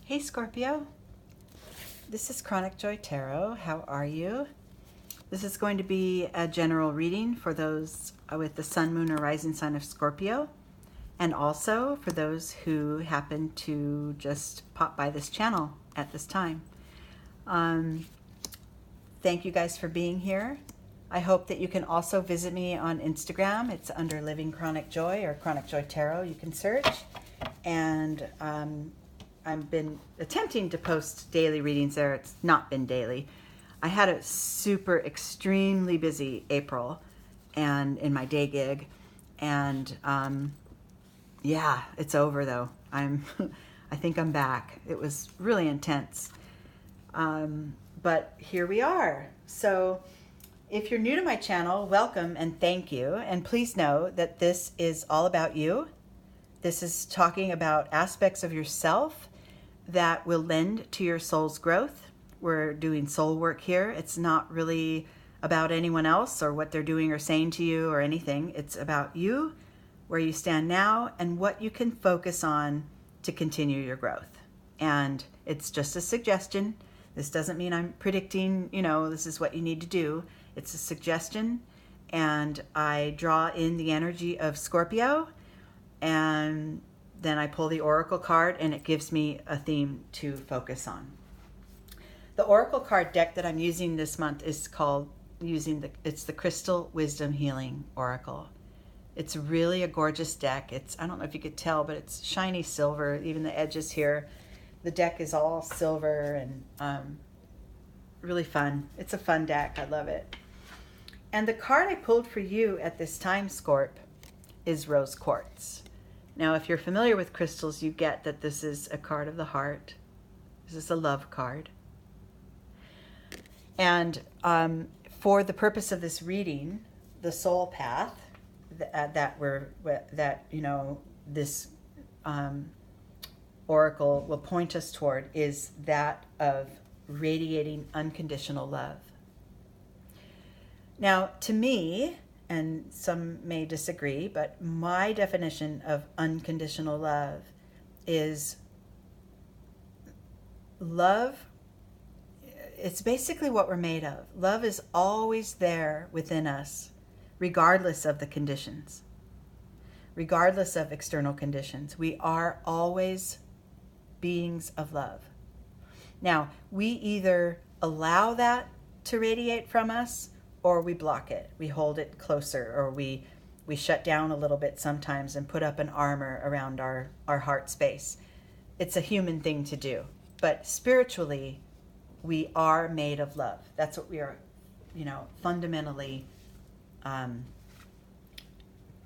Hey Scorpio, this is Chronic Joy Tarot. How are you? This is going to be a general reading for those with the sun, moon, or rising sign of Scorpio, and also for those who happen to just pop by this channel at this time. Thank you guys for being here. I hope that you can also visit me on Instagram. It's under Living Chronic Joy or Chronic Joy Tarot. You can search. And I've been attempting to post daily readings there. It's not been daily. I had a super extremely busy April and in my day gig. And yeah, it's over though. I think I'm back. It was really intense. But here we are. So if you're new to my channel, welcome and thank you. And please know that this is all about you. This is talking about aspects of yourself that will lend to your soul's growth. We're doing soul work here. It's not really about anyone else or what they're doing or saying to you or anything. It's about you, where you stand now, and what you can focus on to continue your growth. And it's just a suggestion. This doesn't mean I'm predicting, this is what you need to do. It's a suggestion, and I draw in the energy of Scorpio, and then I pull the Oracle card, and it gives me a theme to focus on. The Oracle card deck that I'm using this month is it's the Crystal Wisdom Healing Oracle. It's really a gorgeous deck. I don't know if you could tell, but it's shiny silver, even the edges here. The deck is all silver and really fun. It's a fun deck. I love it. And the card I pulled for you at this time, Scorp, is Rose Quartz. Now, if you're familiar with crystals, you get that this is a card of the heart. This is a love card. And for the purpose of this reading, the soul path this oracle will point us toward is that of radiating unconditional love. Now, to me, and some may disagree, but my definition of unconditional love is love. It's basically what we're made of. Love is always there within us, regardless of the conditions, regardless of external conditions. We are always beings of love. Now, we either allow that to radiate from us, or we block it. We hold it closer, or we shut down a little bit sometimes and put up an armor around our heart space. It's a human thing to do. But spiritually, we are made of love. That's what we are, fundamentally,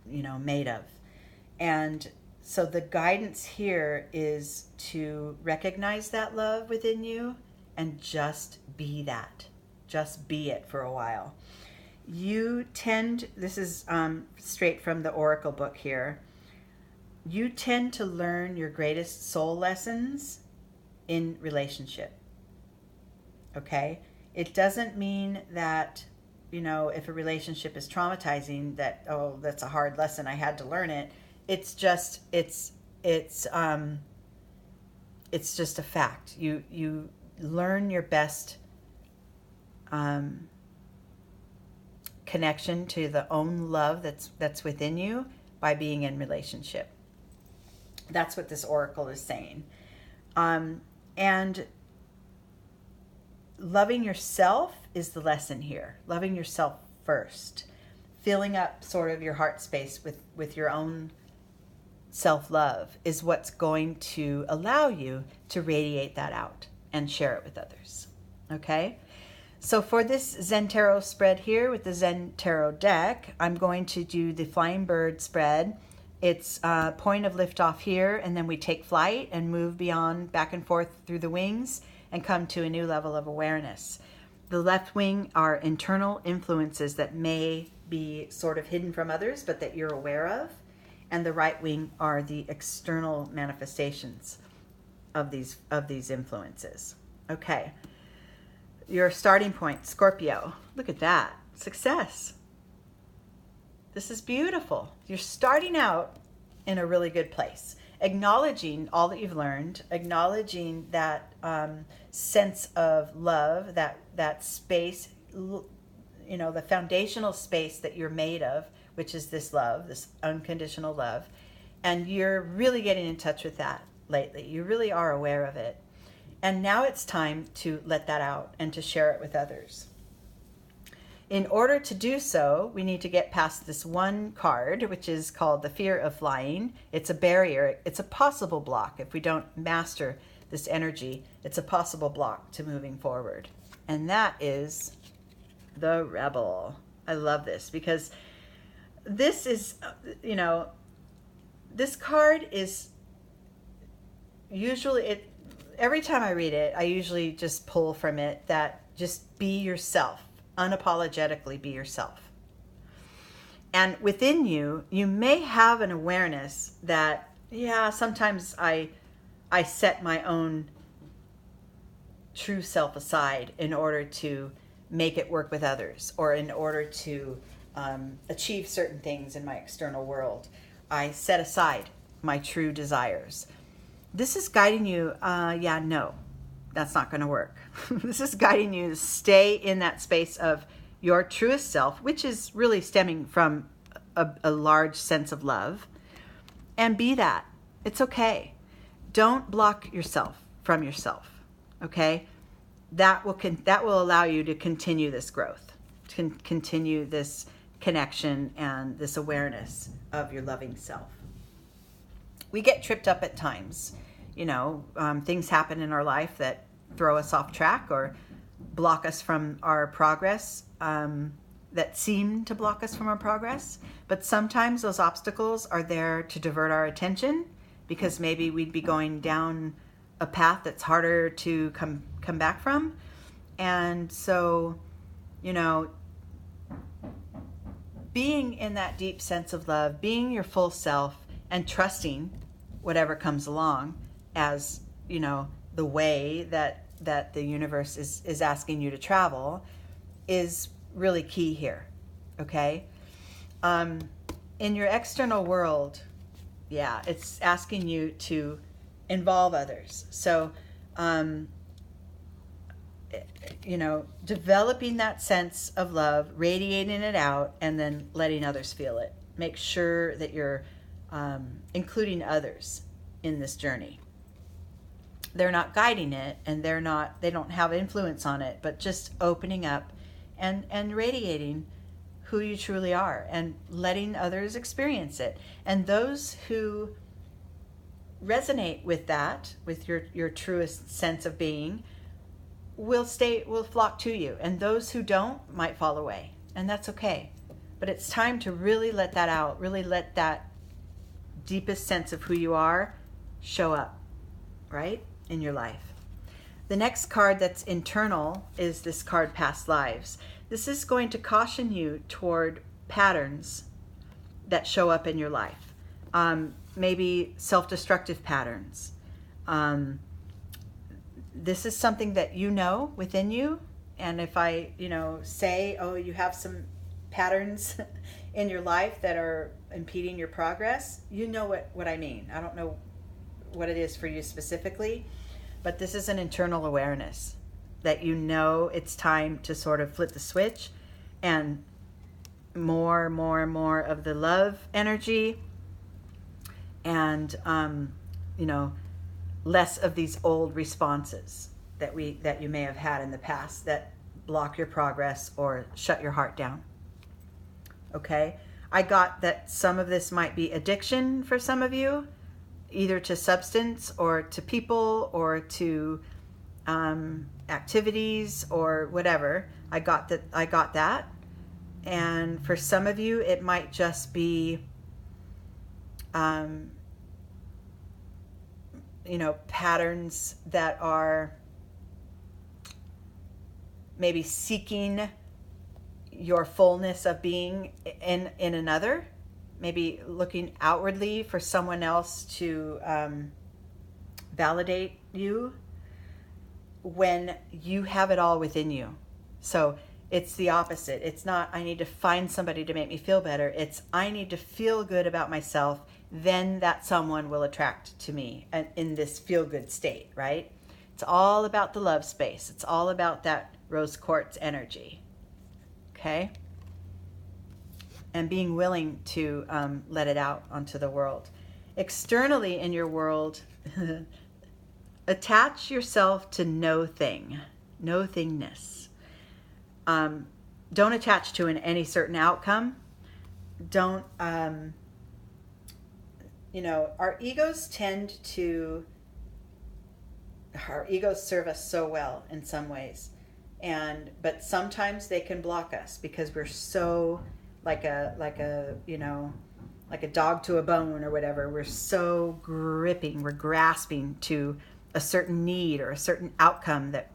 made of. And so the guidance here is to recognize that love within you and just be that. Just be it for a while. This is straight from the Oracle book here. You tend to learn your greatest soul lessons in relationship. Okay? It doesn't mean that, if a relationship is traumatizing, that, oh, that's a hard lesson, I had to learn it. It's just, it's just a fact. You learn your best connection to the own love that's within you by being in relationship. That's what this oracle is saying. And loving yourself is the lesson here. Loving yourself first. Filling up sort of your heart space with your own self-love is what's going to allow you to radiate that out and share it with others. Okay? So for this Zen Tarot spread here with the Zen Tarot deck, I'm going to do the Flying Bird spread. It's a point of liftoff here, and then we take flight and move beyond, back and forth through the wings and come to a new level of awareness. The left wing are internal influences that may be sort of hidden from others, but that you're aware of. And the right wing are the external manifestations of these influences. Okay. Your starting point, Scorpio. Look at that. Success. This is beautiful. You're starting out in a really good place. acknowledging all that you've learned, acknowledging that sense of love, that space, the foundational space that you're made of, which is this love, this unconditional love. And you're really getting in touch with that lately. You really are aware of it. And now it's time to let that out and to share it with others. In order to do so, we need to get past this one card, which is called the fear of flying. It's a barrier. It's a possible block. If we don't master this energy, it's a possible block to moving forward. And that is the Rebel. I love this because this is, this card is usually, every time I read it, I usually just pull from it that just be yourself. Unapologetically be yourself. And within you, you may have an awareness that, sometimes I set my own true self aside in order to make it work with others, or in order to achieve certain things in my external world. I set aside my true desires. This is guiding you, no, that's not going to work. This is guiding you to stay in that space of your truest self, which is really stemming from a large sense of love, and be that. It's okay. Don't block yourself from yourself, okay? That will allow you to continue this growth, to continue this connection and this awareness of your loving self. We get tripped up at times. Things happen in our life that throw us off track or block us from our progress, that seem to block us from our progress. But sometimes those obstacles are there to divert our attention, because maybe we'd be going down a path that's harder to come back from. And so, being in that deep sense of love, being your full self, and trusting whatever comes along as, the way that the universe is asking you to travel, is really key here, okay? In your external world, it's asking you to involve others. So, developing that sense of love, radiating it out, and then letting others feel it. Make sure that you're including others in this journey. They're not guiding it, and they don't have influence on it, but just opening up and radiating who you truly are and letting others experience it. And those who resonate with that, with your truest sense of being, will flock to you. And those who don't might fall away, and that's okay. But it's time to really let that out, really let that deepest sense of who you are show up, right, in your life. The next card that's internal is this card, Past Lives. This is going to caution you toward patterns that show up in your life. Maybe self-destructive patterns. This is something that within you. And if I, say, you have some patterns in your life that are impeding your progress, you know what I mean. I don't know what it is for you specifically, but this is an internal awareness that it's time to sort of flip the switch, and more of the love energy, and less of these old responses that you may have had in the past that block your progress or shut your heart down. Okay? I got that some of this might be addiction for some of you, either to substance or to people or to activities or whatever. I got that. And for some of you, it might just be patterns that are maybe seeking your fullness of being in another, maybe looking outwardly for someone else to validate you when you have it all within you. So it's the opposite. It's not, I need to find somebody to make me feel better. It's, I need to feel good about myself then that someone will attract to me in this feel-good state, right? It's all about the love space. It's all about that rose quartz energy, okay? And being willing to let it out onto the world. Externally in your world, attach yourself to nothingness. Don't attach to any certain outcome. Don't, our egos serve us so well in some ways. But sometimes they can block us because we're so like a dog to a bone or whatever. We're so gripping, we're grasping to a certain need or a certain outcome that,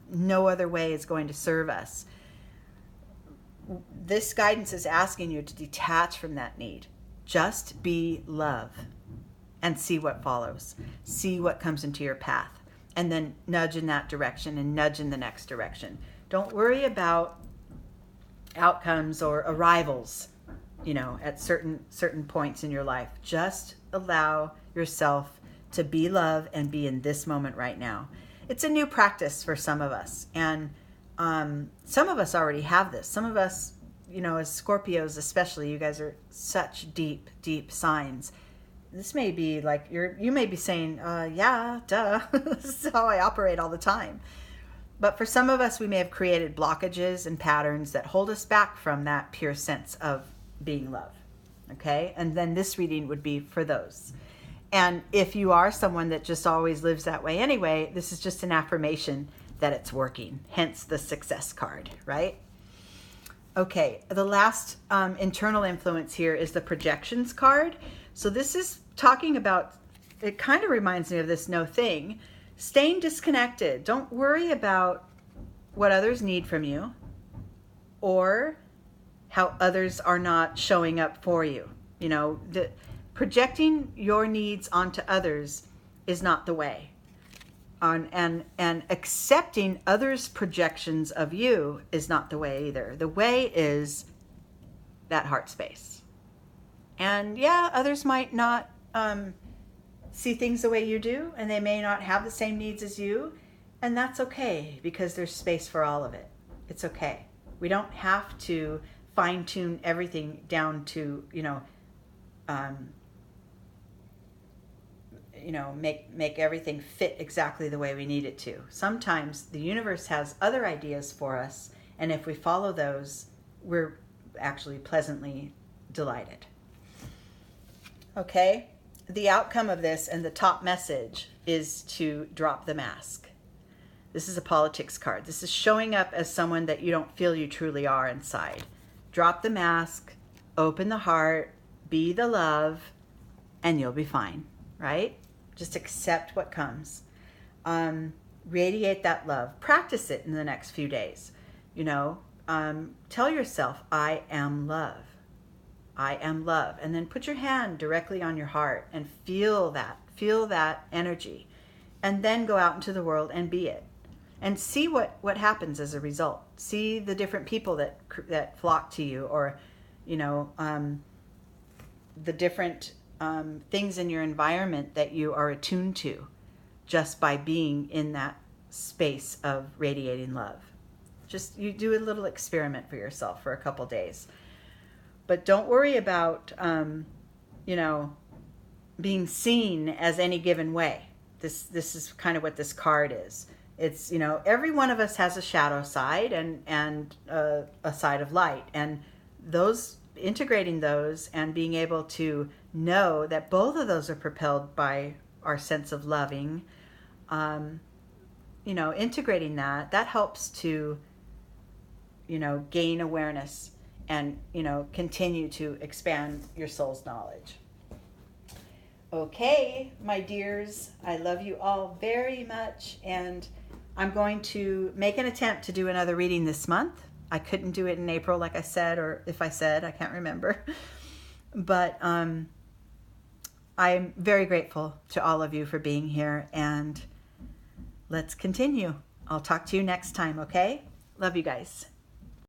no other way is going to serve us. This guidance is asking you to detach from that need. Just be love and see what follows. See what comes into your path. And then nudge in that direction and nudge in the next direction. Don't worry about outcomes or arrivals, at certain points in your life. Just allow yourself to be love and be in this moment right now. It's a new practice for some of us. And some of us already have this. Some of us, as Scorpios especially, you guys are such deep, deep signs. This may be like you may be saying, yeah, duh, this is how I operate all the time. But for some of us, we may have created blockages and patterns that hold us back from that pure sense of being love. Okay? And then this reading would be for those. And if you are someone that just always lives that way anyway, this is just an affirmation that it's working. Hence the success card, right? Okay, the last internal influence here is the projections card. So this is talking about, it kind of reminds me of this no thing, staying disconnected. Don't worry about what others need from you or how others are not showing up for you. Projecting your needs onto others is not the way. And accepting others' projections of you is not the way either. The way is that heart space. And yeah, others might not see things the way you do, and they may not have the same needs as you, and that's okay because there's space for all of it. It's okay. We don't have to fine-tune everything down to, make everything fit exactly the way we need it to. Sometimes the universe has other ideas for us, and if we follow those, we're actually pleasantly delighted. Okay? The outcome of this and the top message is to drop the mask. This is a politics card. This is showing up as someone that you don't feel you truly are inside. Drop the mask, open the heart, be the love, and you'll be fine, right? Just accept what comes. Radiate that love. Practice it in the next few days. Tell yourself, I am love. I am love. And then put your hand directly on your heart and feel that energy. And then go out into the world and be it. And see what happens as a result. See the different people that flock to you, or, the different things in your environment that you are attuned to just by being in that space of radiating love. Just you do a little experiment for yourself for a couple days. But don't worry about, being seen as any given way. This is kind of what this card is. It's, every one of us has a shadow side and a side of light. And integrating those and being able to know that both of those are propelled by our sense of loving, integrating that helps to, gain awareness and, continue to expand your soul's knowledge. Okay, my dears, I love you all very much, and I'm going to make an attempt to do another reading this month. I couldn't do it in April, like I said, or if I said, I can't remember. But I'm very grateful to all of you for being here, and let's continue. I'll talk to you next time, okay? Love you guys.